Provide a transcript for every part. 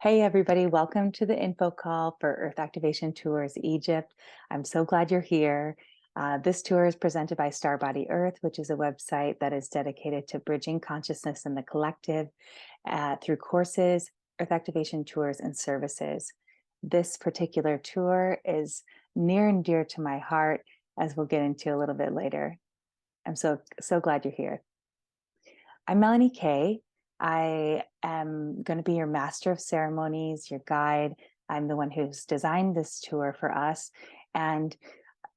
Hey everybody, welcome to the info call for Earth Activation Tours Egypt. I'm so glad you're here. This tour is presented by Starbody Earth, which is a website that is dedicated to bridging consciousness in the collective through courses, Earth Activation tours, and services. This particular tour is near and dear to my heart, as we'll get into a little bit later. I'm so glad you're here. I'm Melanie Kay. I am going to be your master of ceremonies, your guide. I'm the one who's designed this tour for us. And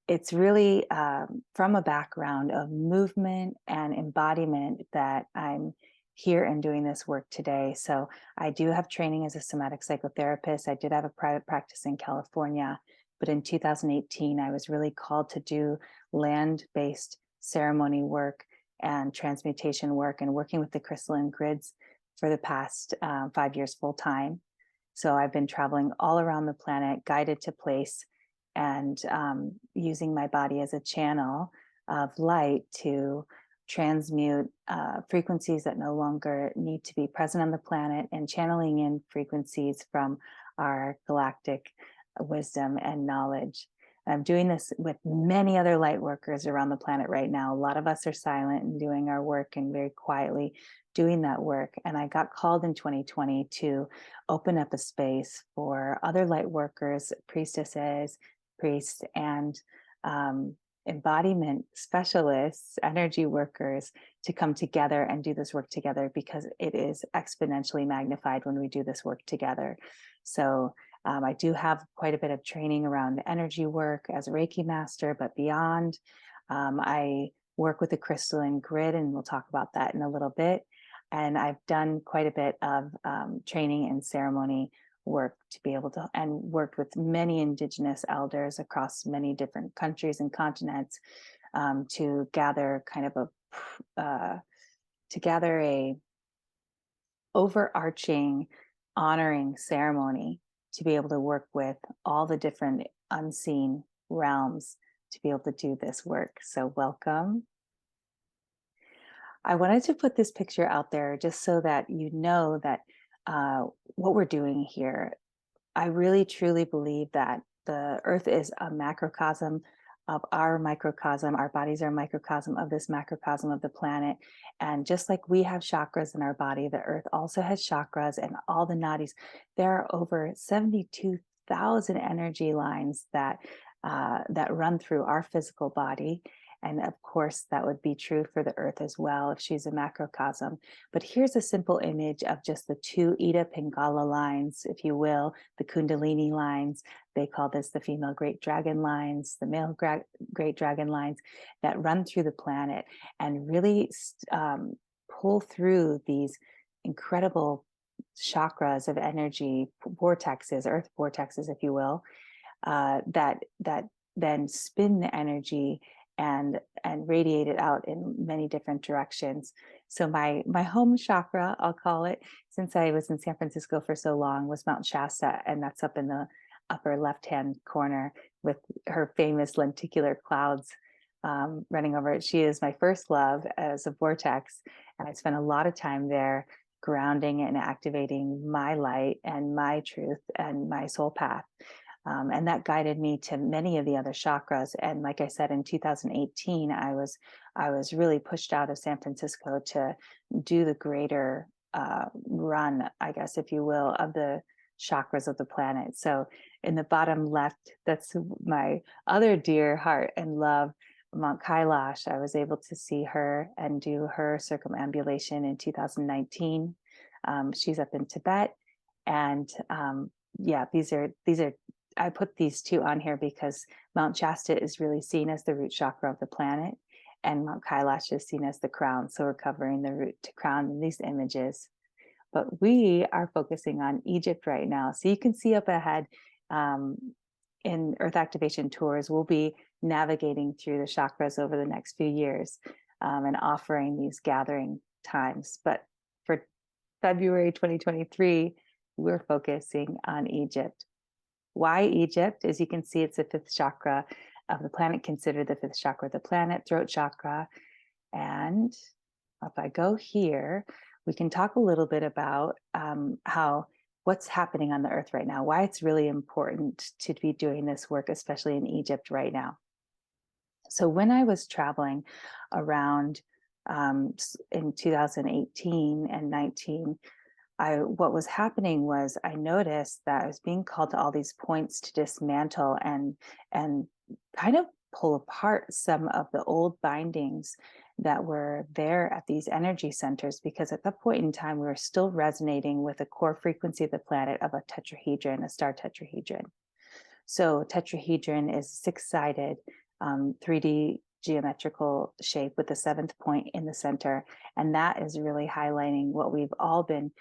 it's really from a background of movement and embodiment that I'm here and doing this work today. So I do have training as a somatic psychotherapist. I did have a private practice in California, but in 2018, I was really called to do land-based ceremony work and transmutation work and working with the crystalline grids for the past 5 years full time. So I've been traveling all around the planet, guided to place, and using my body as a channel of light to transmute frequencies that no longer need to be present on the planet, and channeling in frequencies from our galactic wisdom and knowledge. I'm doing this with many other light workers around the planet right now. A lot of us are silent and doing our work and very quietly doing that work. And I got called in 2020 to open up a space for other light workers, priestesses, priests, and embodiment specialists, energy workers, to come together and do this work together, because it is exponentially magnified when we do this work together. So I do have quite a bit of training around energy work as a Reiki master, but beyond, I work with the crystalline grid, and we'll talk about that in a little bit. And I've done quite a bit of training and ceremony work to be able to, and worked with many indigenous elders across many different countries and continents to gather kind of a overarching honoring ceremony to be able to work with all the different unseen realms to be able to do this work. So welcome. I wanted to put this picture out there just so that you know that what we're doing here. I really truly believe that the earth is a macrocosm of our microcosm. Our bodies are a microcosm of this macrocosm of the planet. And just like we have chakras in our body, the earth also has chakras, and all the nadis. There are over 72,000 energy lines that run through our physical body. And of course, that would be true for the earth as well if she's a macrocosm. But here's a simple image of just the two Ida Pingala lines, if you will, the Kundalini lines. They call this the female great dragon lines, the male great dragon lines that run through the planet and really pull through these incredible chakras of energy, vortexes, earth vortexes, if you will, that then spin the energy and radiate it out in many different directions. So my home chakra, I'll call it, since I was in San Francisco for so long, was Mount Shasta, and that's up in the upper left-hand corner with her famous lenticular clouds running over it. She is my first love as a vortex, and I spent a lot of time there grounding and activating my light and my truth and my soul path. And that guided me to many of the other chakras. And like I said, in 2018, I was really pushed out of San Francisco to do the greater run, I guess, if you will, of the chakras of the planet. So in the bottom left, that's my other dear heart and love, Mount Kailash. I was able to see her and do her circumambulation in 2019. She's up in Tibet. And yeah, these are I put these two on here because Mount Shasta is really seen as the root chakra of the planet, and Mount Kailash is seen as the crown. So we're covering the root to crown in these images. But we are focusing on Egypt right now. So you can see up ahead in Earth Activation Tours, we'll be navigating through the chakras over the next few years and offering these gathering times. But for February 2023, we're focusing on Egypt. Why Egypt? As you can see, it's the fifth chakra of the planet, considered the fifth chakra of the planet, throat chakra. And if I go here, we can talk a little bit about how what's happening on the earth right now, why it's really important to be doing this work, especially in Egypt right now. So when I was traveling around in 2018 and 19, what was happening was I noticed that I was being called to all these points to dismantle and kind of pull apart some of the old bindings that were there at these energy centers, because at that point in time we were still resonating with the core frequency of the planet of a tetrahedron, a star tetrahedron. So tetrahedron is six-sided 3D geometrical shape with the seventh point in the center. And that is really highlighting what we've all been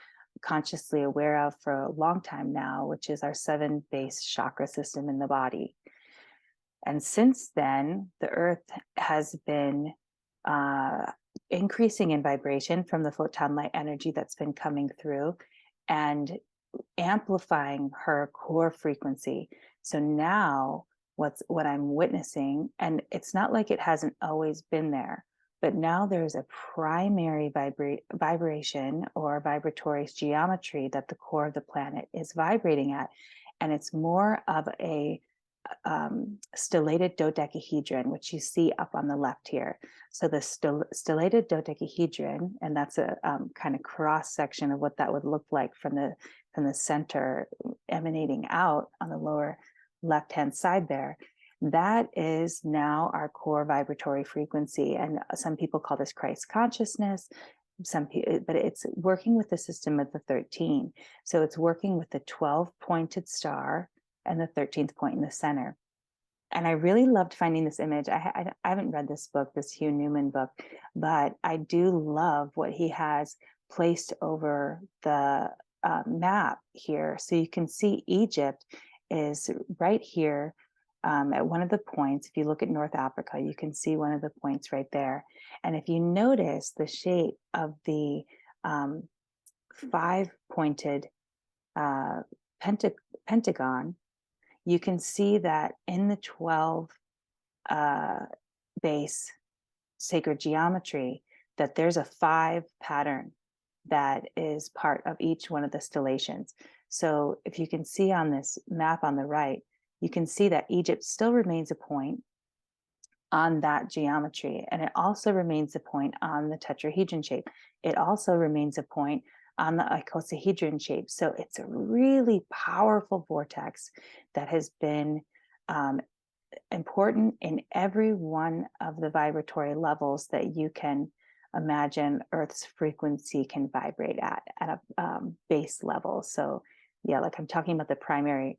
consciously aware of for a long time now, which is our seven base chakra system in the body. And since then, the earth has been increasing in vibration from the photon light energy that's been coming through and amplifying her core frequency. So now what I'm witnessing, and it's not like it hasn't always been there, but now there's a primary vibration or vibratory geometry that the core of the planet is vibrating at. And it's more of a stellated dodecahedron, which you see up on the left here. So the stellated dodecahedron, and that's a kind of cross section of what that would look like from the center emanating out on the lower left-hand side there. That is now our core vibratory frequency. And some people call this Christ consciousness, but it's working with the system of the 13. So it's working with the 12-pointed star and the 13th point in the center. And I really loved finding this image. I haven't read this book, this Hugh Newman book, but I do love what he has placed over the map here. So you can see Egypt is right here at one of the points. If you look at North Africa, you can see one of the points right there. And if you notice the shape of the five-pointed pentagon, you can see that in the 12 base sacred geometry, that there's a 5 pattern that is part of each one of the stellations. So if you can see on this map on the right, you can see that Egypt still remains a point on that geometry, and it also remains a point on the tetrahedron shape. It also remains a point on the icosahedron shape. So it's a really powerful vortex that has been important in every one of the vibratory levels that you can imagine Earth's frequency can vibrate at a base level. So yeah, like I'm talking about the primary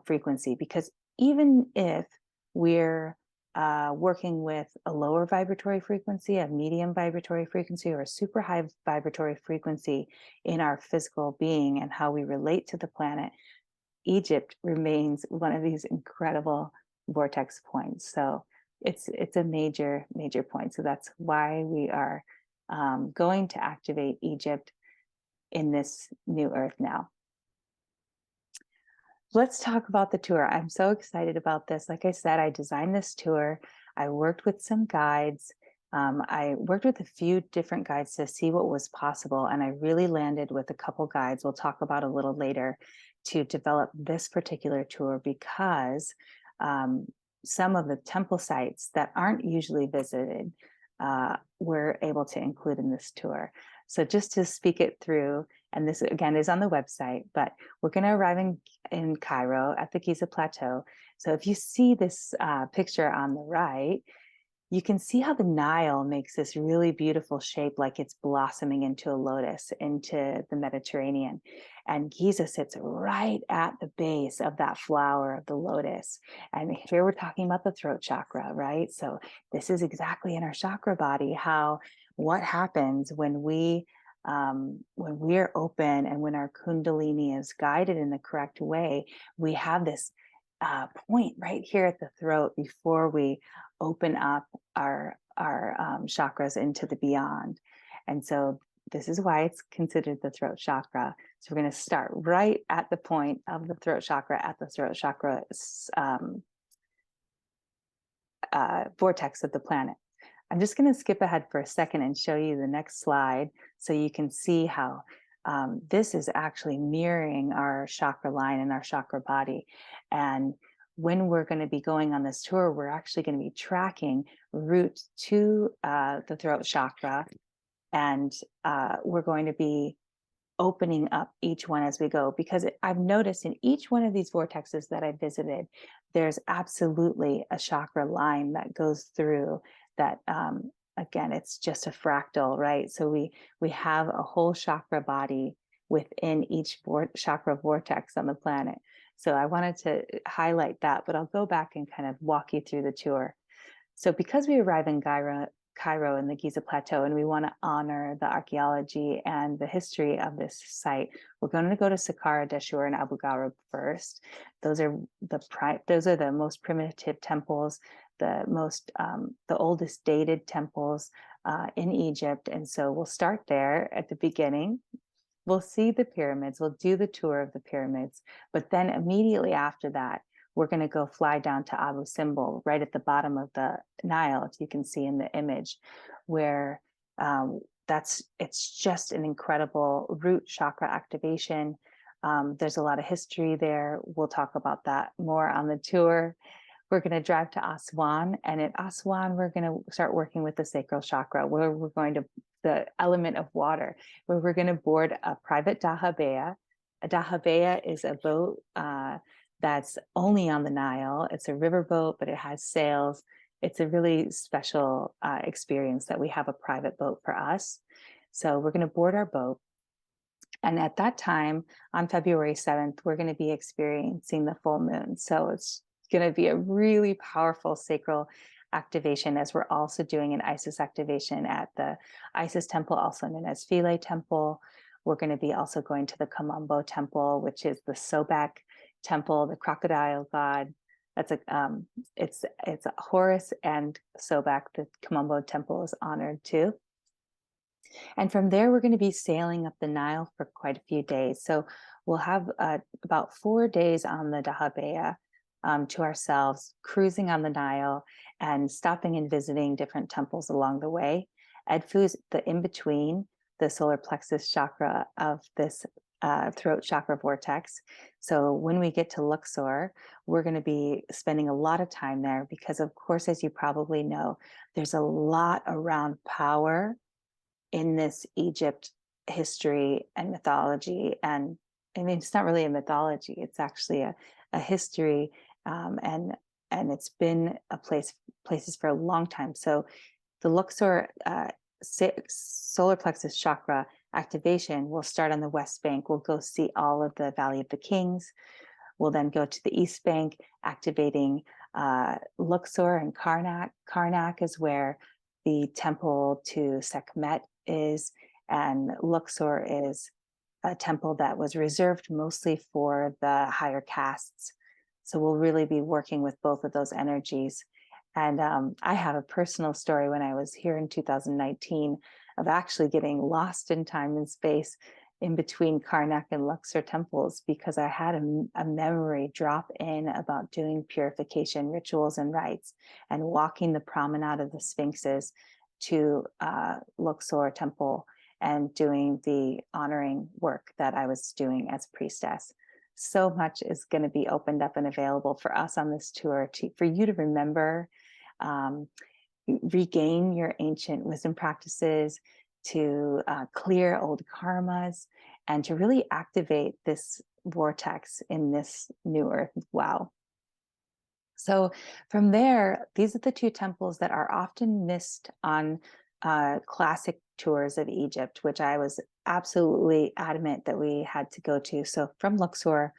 frequency, because even if we're working with a lower vibratory frequency, a medium vibratory frequency, or a super high vibratory frequency in our physical being and how we relate to the planet, Egypt remains one of these incredible vortex points. So it's a major point. So that's why we are going to activate Egypt in this new Earth now. Let's talk about the tour. I'm so excited about this. Like I said, I designed this tour. I worked with some guides. I worked with a few different guides to see what was possible. And I really landed with a couple guides we'll talk about a little later to develop this particular tour, because some of the temple sites that aren't usually visited we're able to include in this tour. So just to speak it through, and this again is on the website, but we're going to arrive in Cairo at the Giza Plateau. So if you see this picture on the right, you can see how the Nile makes this really beautiful shape, like it's blossoming into a lotus into the Mediterranean. And Giza sits right at the base of that flower of the lotus. And here we're talking about the throat chakra, right? So this is exactly in our chakra body, what happens when we're open and when our Kundalini is guided in the correct way. We have this point right here at the throat before we open up our chakras into the beyond. And so this is why it's considered the throat chakra. So we're going to start right at the point of the throat chakra, at the throat chakra vortex of the planet. I'm just going to skip ahead for a second and show you the next slide so you can see how this is actually mirroring our chakra line and our chakra body. And when we're going to be going on this tour, we're actually going to be tracking route to the throat chakra, and we're going to be opening up each one as we go, because I've noticed in each one of these vortexes that I visited, there's absolutely a chakra line that goes through that. Again, it's just a fractal, right? So we have a whole chakra body within each chakra vortex on the planet. So I wanted to highlight that, but I'll go back and kind of walk you through the tour. So because we arrive in Cairo in the Giza Plateau, and we want to honor the archaeology and the history of this site, we're going to go to Saqqara, Dashur, and Abu Gharaib first. Those are the most primitive temples, the oldest dated temples in Egypt. And so we'll start there at the beginning. We'll see the pyramids, we'll do the tour of the pyramids, but then immediately after that, we're going to go fly down to Abu Simbel, right at the bottom of the Nile, as you can see in the image, where it's just an incredible root chakra activation. There's a lot of history there. We'll talk about that more on the tour. We're going to drive to Aswan, and at Aswan, we're going to start working with the sacral chakra, where we're going to the element of water, where we're going to board a private dahabeah. A dahabeah is a boat that's only on the Nile. It's a river boat, but it has sails. It's a really special experience that we have a private boat for us. So we're going to board our boat. And at that time, on February 7th, we're going to be experiencing the full moon. So it's going to be a really powerful sacral activation, as we're also doing an Isis activation at the Isis temple, also known as Philae temple. We're going to be also going to the Kamambo temple, which is the Sobek temple, the crocodile god. That's it's Horus and Sobek. The Kamambo temple is honored too. And from there, we're going to be sailing up the Nile for quite a few days. So we'll have about 4 days on the dahabeah to ourselves, cruising on the Nile and stopping and visiting different temples along the way. Edfu is the in-between, the solar plexus chakra of this throat chakra vortex. So when we get to Luxor, we're going to be spending a lot of time there because, of course, as you probably know, there's a lot around power in this Egypt history and mythology. And I mean, it's not really a mythology, it's actually a history, and it's been places for a long time. So the Luxor solar plexus chakra activation will start on the West Bank. We'll go see all of the Valley of the Kings. We'll then go to the East Bank, activating Luxor and Karnak. Karnak is where the temple to Sekhmet is, and Luxor is a temple that was reserved mostly for the higher castes. So we'll really be working with both of those energies. And I have a personal story when I was here in 2019 of actually getting lost in time and space in between Karnak and Luxor temples, because I had a memory drop in about doing purification rituals and rites and walking the promenade of the Sphinxes to Luxor temple and doing the honoring work that I was doing as priestess. So much is going to be opened up and available for us on this tour for you to remember, regain your ancient wisdom practices, to clear old karmas, and to really activate this vortex in this new earth. Wow. So from there, these are the two temples that are often missed on classic tours of Egypt, which I was absolutely adamant that we had to go to. So from Luxor,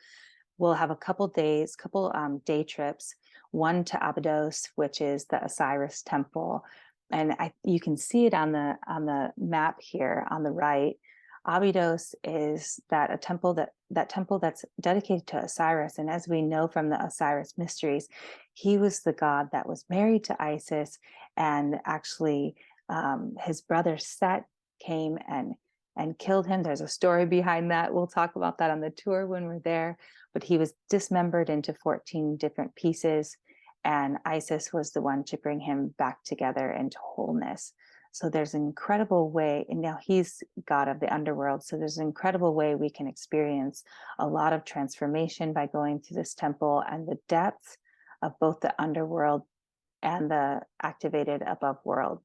we'll have a couple day trips, one to Abydos, which is the Osiris temple. And you can see it on the map here on the right. Abydos is that temple that's dedicated to Osiris. And as we know from the Osiris mysteries, he was the god that was married to Isis, and actually his brother Set came and killed him. There's a story behind that. We'll talk about that on the tour when we're there. But he was dismembered into 14 different pieces, and Isis was the one to bring him back together into wholeness. So there's an incredible way, and now he's God of the underworld. So there's an incredible way we can experience a lot of transformation by going to this temple, and the depths of both the underworld and the activated above world.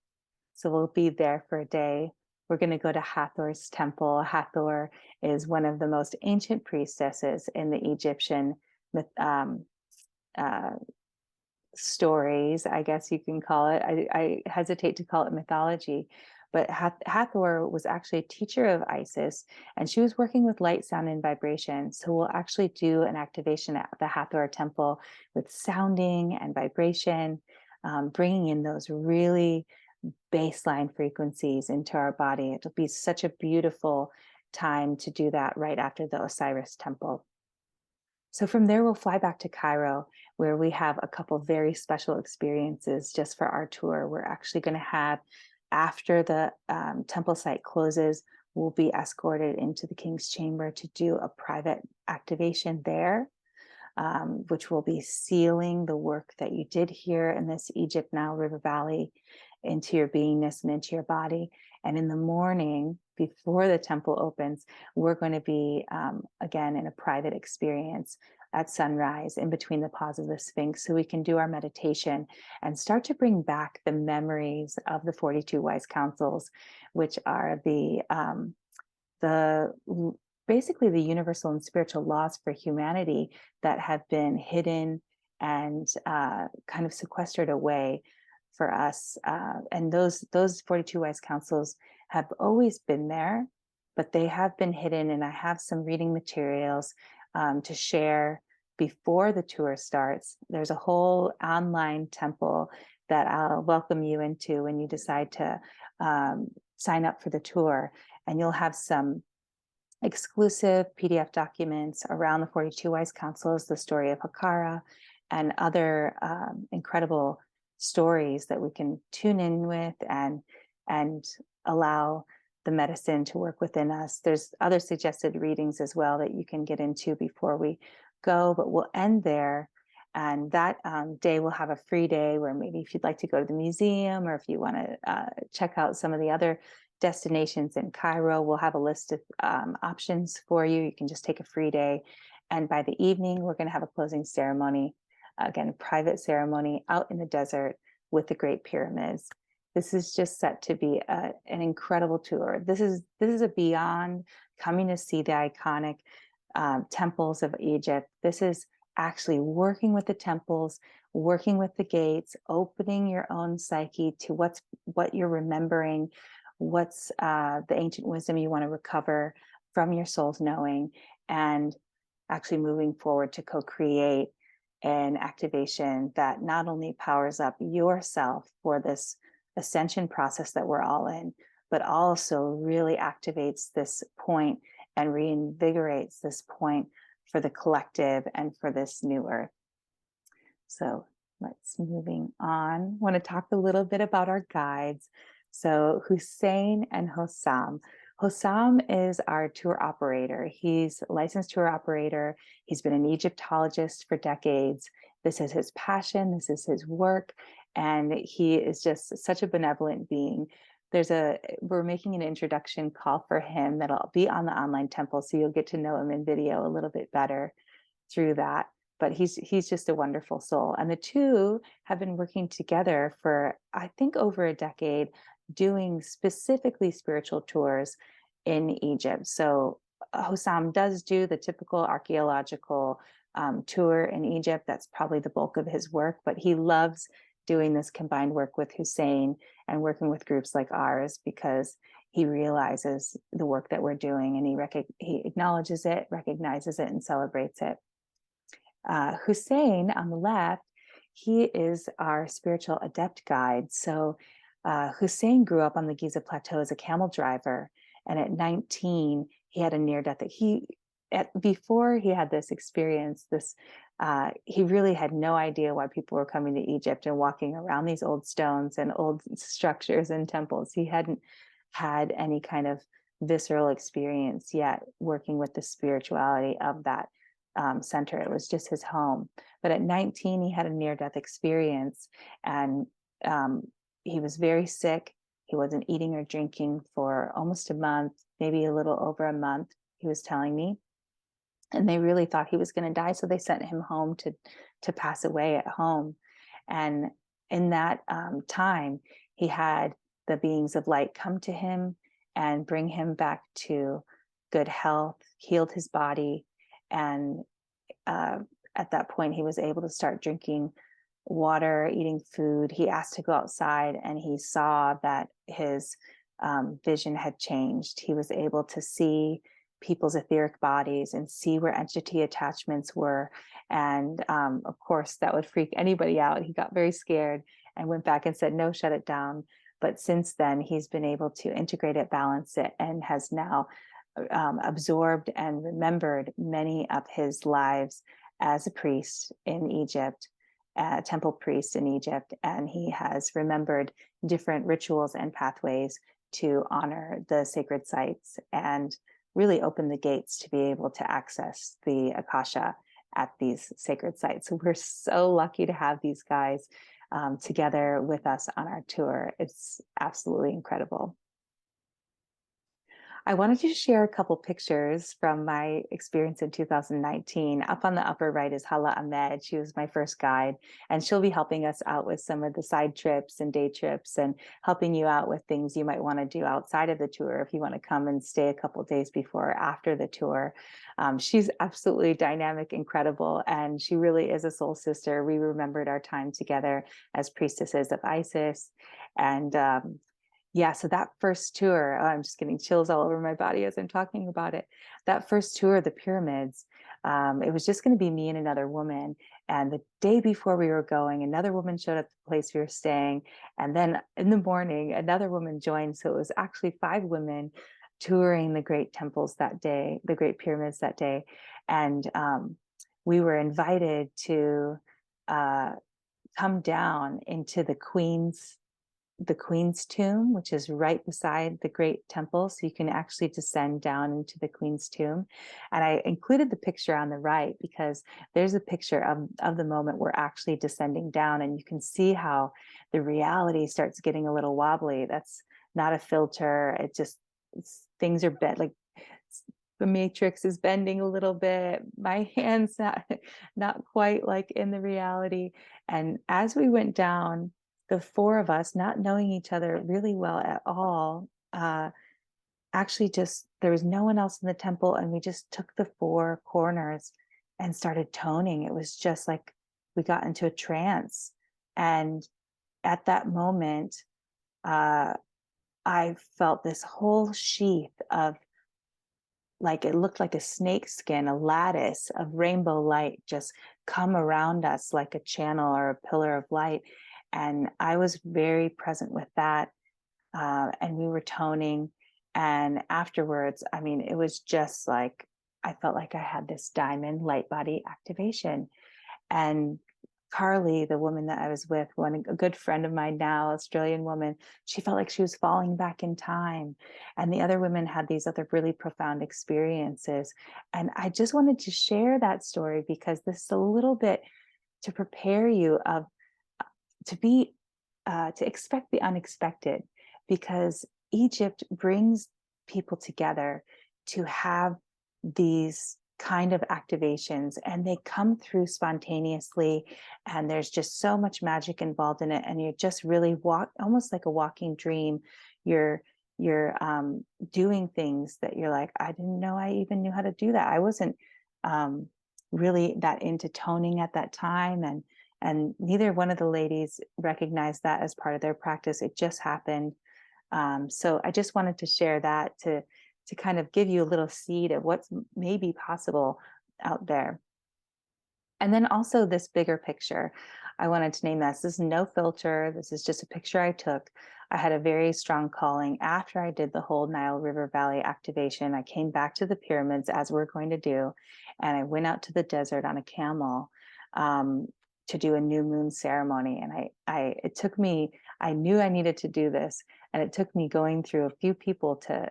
So we'll be there for a day. We're going to go to Hathor's temple. Hathor is one of the most ancient priestesses in the Egyptian myth, uh, stories, I guess you can call it. I hesitate to call it mythology, but Hathor was actually a teacher of Isis, and she was working with light, sound, and vibration. So we'll actually do an activation at the Hathor temple with sounding and vibration, bringing in those really baseline frequencies into our body. It'll be such a beautiful time to do that right after the Osiris temple. So from there, we'll fly back to Cairo, where we have a couple very special experiences just for our tour. We're actually going to have, after the temple site closes, we'll be escorted into the King's Chamber to do a private activation there, which will be sealing the work that you did here in this Egypt Nile River Valley into your beingness and into your body. And in the morning, before the temple opens, we're going to be, again, in a private experience at sunrise in between the paws of the Sphinx, so we can do our meditation and start to bring back the memories of the 42 wise counsels, which are the basically the universal and spiritual laws for humanity that have been hidden and kind of sequestered away for us. And those 42 wise counsels have always been there, but they have been hidden. And I have some reading materials to share before the tour starts. There's a whole online temple that I'll welcome you into when you decide to sign up for the tour. And you'll have some exclusive PDF documents around the 42 wise counsels, the story of Hakara, and other incredible stories that we can tune in with and allow the medicine to work within us. There's other suggested readings as well that you can get into before we go, but we'll end there. And that day we'll have a free day where maybe if you'd like to go to the museum, or if you want to check out some of the other destinations in Cairo, we'll have a list of options for you. You can just take a free day. And by the evening, we're going to have a closing ceremony, again, a private ceremony out in the desert with the Great Pyramids. This is just set to be an incredible tour. This is a beyond coming to see the iconic temples of Egypt. This is actually working with the temples, working with the gates, opening your own psyche to what you're remembering, what's the ancient wisdom you want to recover from your soul's knowing, and actually moving forward to co-create an activation that not only powers up yourself for this ascension process that we're all in, but also really activates this point and reinvigorates this point for the collective and for this new earth. So let's moving on. I want to talk a little bit about our guides. So Hussein and Hossam. Hossam is our tour operator. He's a licensed tour operator. He's been an Egyptologist for decades. This is his passion. This is his work. And he is just such a benevolent being. We're making an introduction call for him that'll be on the online temple. So you'll get to know him in video a little bit better through that. But he's just a wonderful soul. And the two have been working together for, I think, over a decade, doing specifically spiritual tours in Egypt. So Hossam does do the typical archaeological tour in Egypt. That's probably the bulk of his work, but he loves doing this combined work with Hussein and working with groups like ours, because he realizes the work that we're doing, and he acknowledges it, recognizes it, and celebrates it. Hussein on the left, he is our spiritual adept guide. So Hussein grew up on the Giza Plateau as a camel driver, and at 19, he had a near-death. Before he had this experience, he really had no idea why people were coming to Egypt and walking around these old stones and old structures and temples. He hadn't had any kind of visceral experience yet working with the spirituality of that center. It was just his home. But at 19, he had a near-death experience, and he was very sick. He wasn't eating or drinking for almost a month, maybe a little over a month, he was telling me. And they really thought he was going to die, so they sent him home to pass away at home. And in that time, he had the beings of light come to him and bring him back to good health, healed his body, and uh, at that point, he was able to start drinking water, eating food. He asked to go outside, and he saw that his vision had changed. He was able to see people's etheric bodies and see where entity attachments were. And of course, that would freak anybody out. He got very scared and went back and said, no, shut it down. But since then, he's been able to integrate it, balance it, and has now absorbed and remembered many of his lives as a priest in Egypt, a temple priest in Egypt, and he has remembered different rituals and pathways to honor the sacred sites and really open the gates to be able to access the Akasha at these sacred sites. So we're so lucky to have these guys together with us on our tour. It's absolutely incredible. I wanted to share a couple pictures from my experience in 2019. Up on the upper right is Hala Ahmed. She was my first guide, and she'll be helping us out with some of the side trips and day trips and helping you out with things you might want to do outside of the tour if you want to come and stay a couple days before or after the tour. She's absolutely dynamic, incredible, and she really is a soul sister. We remembered our time together as priestesses of Isis, and yeah, so that first tour, I'm just getting chills all over my body as I'm talking about it. That first tour of the pyramids, it was just going to be me and another woman. And the day before we were going, another woman showed up at the place we were staying. And then in the morning, another woman joined. So it was actually 5 women touring the great temples that day, the great pyramids that day. And we were invited to come down into the Queen's tomb, which is right beside the great temple. So you can actually descend down into the Queen's tomb. And I included the picture on the right because there's a picture of the moment we're actually descending down, and you can see how the reality starts getting a little wobbly. That's not a filter. Things are bent, like the matrix is bending a little bit. My hands not quite like in the reality. And as we went down, the 4 of us, not knowing each other really well at all, actually there was no one else in the temple, and we just took the 4 corners and started toning. It was just like we got into a trance. And at that moment, I felt this whole sheath of, like, it looked like a snake skin, a lattice of rainbow light just come around us like a channel or a pillar of light. And I was very present with that. And we were toning. And afterwards, I mean, it was just like, I felt like I had this diamond light body activation. And Carly, the woman that I was with, a good friend of mine now, Australian woman, she felt like she was falling back in time. And the other women had these other really profound experiences. And I just wanted to share that story because this is a little bit to prepare you to expect the unexpected, because Egypt brings people together to have these kind of activations, and they come through spontaneously, and there's just so much magic involved in it, and you just really walk almost like a walking dream. You're doing things that you're like, I didn't know I even knew how to do that. I wasn't really that into toning at that time, and neither one of the ladies recognized that as part of their practice. It just happened. So I just wanted to share that to kind of give you a little seed of what's maybe possible out there. And then also this bigger picture, I wanted to name this. This is no filter. This is just a picture I took. I had a very strong calling after I did the whole Nile River Valley activation. I came back to the pyramids as we're going to do, and I went out to the desert on a camel to do a new moon ceremony. And it took me, I knew I needed to do this, and it took me going through a few people to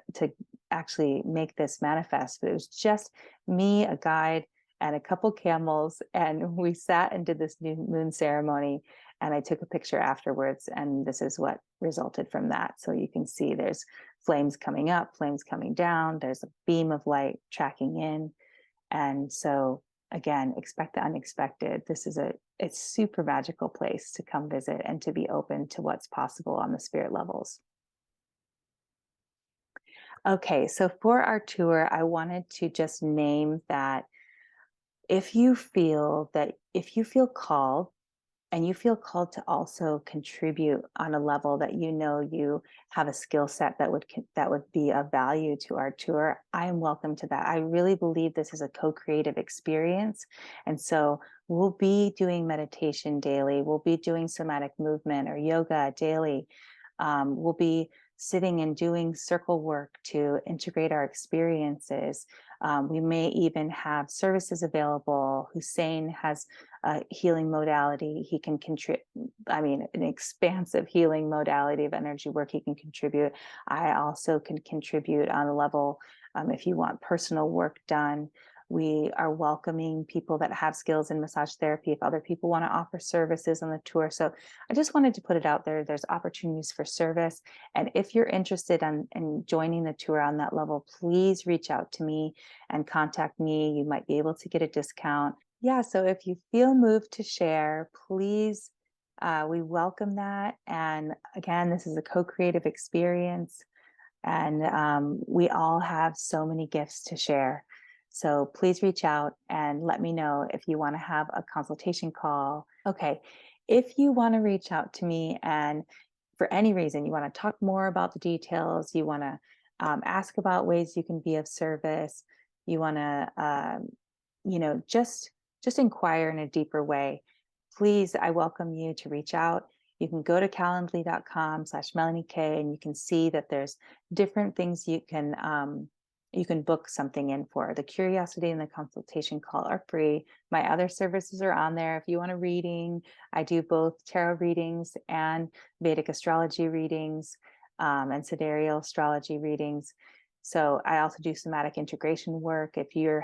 actually make this manifest. But it was just me, a guide, and a couple camels, and we sat and did this new moon ceremony. And I took a picture afterwards, and this is what resulted from that. So you can see there's flames coming up, flames coming down, there's a beam of light tracking in. And so again, expect the unexpected. It's super magical place to come visit and to be open to what's possible on the spirit levels. Okay, so for our tour, I wanted to just name that if you feel called, and you feel called to also contribute on a level that you know you have a skill set that would be of value to our tour, I am welcome to that. I really believe this is a co-creative experience. And so we'll be doing meditation daily. We'll be doing somatic movement or yoga daily. We'll be sitting and doing circle work to integrate our experiences. We may even have services available. Hussein has a healing modality. He can contribute, an expansive healing modality of energy work he can contribute. I also can contribute on a level, if you want personal work done. We are welcoming people that have skills in massage therapy if other people want to offer services on the tour. So I just wanted to put it out there. There's opportunities for service. And if you're interested in joining the tour on that level, please reach out to me and contact me. You might be able to get a discount. Yeah, so if you feel moved to share, please, we welcome that. And again, this is a co-creative experience, and we all have so many gifts to share. So please reach out and let me know if you want to have a consultation call. Okay, if you want to reach out to me and for any reason you want to talk more about the details, you want to ask about ways you can be of service, you want to, just inquire in a deeper way, please, I welcome you to reach out. You can go to calendly.com/Melanie Kay, and you can see that there's different things you can book something in for. The curiosity and the consultation call are free. My other services are on there. If you want a reading, I do both tarot readings and Vedic astrology readings, and sidereal astrology readings. So I also do somatic integration work. If you're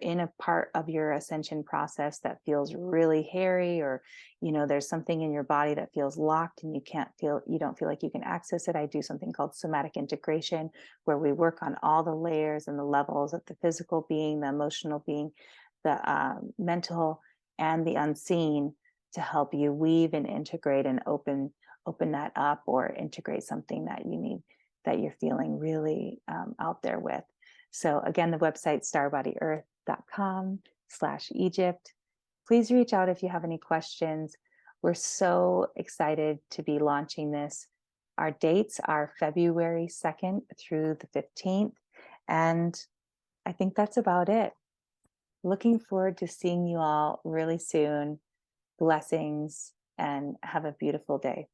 in a part of your ascension process that feels really hairy, or there's something in your body that feels locked and you don't feel like you can access it, I do something called somatic integration, where we work on all the layers and the levels of the physical being, the emotional being, the mental, and the unseen, to help you weave and integrate and open that up, or integrate something that you need, that you're feeling really out there with. So again, the website starbodyearth.com/Egypt. Please reach out if you have any questions. We're so excited to be launching this. Our dates are February 2nd through the 15th. And I think that's about it. Looking forward to seeing you all really soon. Blessings, and have a beautiful day.